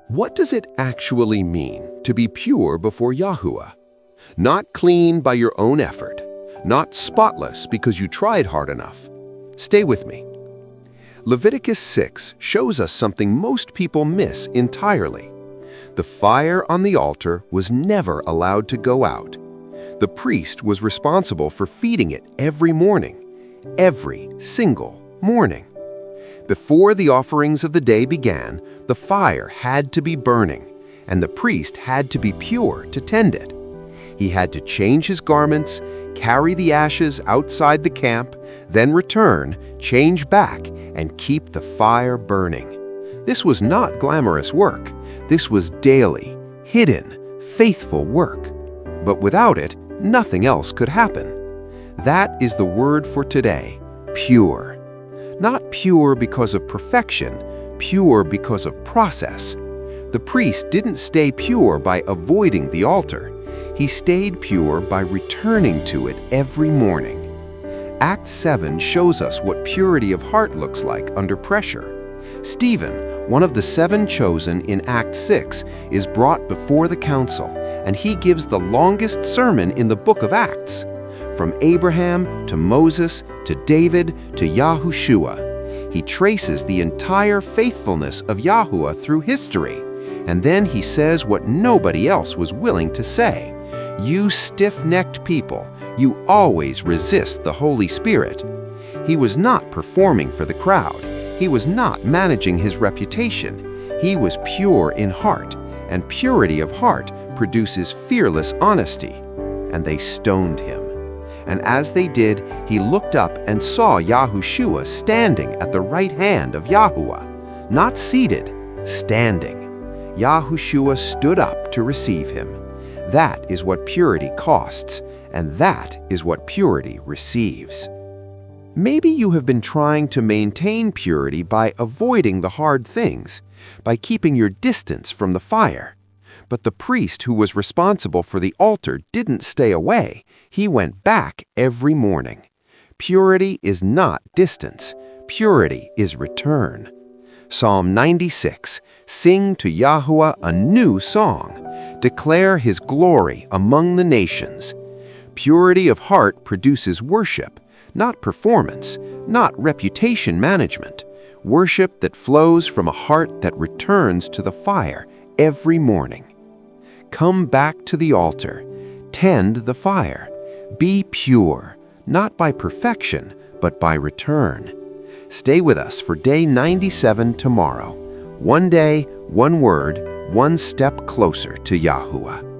What does it actually mean to be pure before Yahuwah? Not clean by your own effort, not spotless because you tried hard enough. Stay with me. Leviticus 6 shows us something most people miss entirely. The fire on the altar was never allowed to go out. The priest was responsible for feeding it every morning, every single morning. Before the offerings of the day began, the fire had to be burning, and the priest had to be pure to tend it. He had to change his garments, carry the ashes outside the camp, then return, change back, and keep the fire burning. This was not glamorous work. This was daily, hidden, faithful work. But without it, nothing else could happen. That is the word for today, pure. Not pure because of perfection, pure because of process. The priest didn't stay pure by avoiding the altar. He stayed pure by returning to it every morning. Acts 7 shows us what purity of heart looks like under pressure. Stephen, one of the 7 chosen in Acts 6, is brought before the council, and he gives the longest sermon in the book of Acts. From Abraham to Moses to David to YAHUSHA, he traces the entire faithfulness of YAHUAH through history, and then he says what nobody else was willing to say. You stiff-necked people, you always resist the Holy Spirit. He was not performing for the crowd. He was not managing his reputation. He was pure in heart, and purity of heart produces fearless honesty. And they stoned him. And as they did, he looked up and saw YAHUSHA standing at the right hand of YAHUAH, not seated, standing. YAHUSHA stood up to receive him. That is what purity costs, and that is what purity receives. Maybe you have been trying to maintain purity by avoiding the hard things, by keeping your distance from the fire. But the priest who was responsible for the altar didn't stay away. He went back every morning. Purity is not distance. Purity is return. Psalm 96, sing to YAHUAH a new song. Declare his glory among the nations. Purity of heart produces worship, not performance, not reputation management. Worship that flows from a heart that returns to the fire every morning. Come back to the altar. Tend the fire. Be pure, not by perfection, but by return. Stay with us for day 97 tomorrow. One day, one word, one step closer to YAHUAH.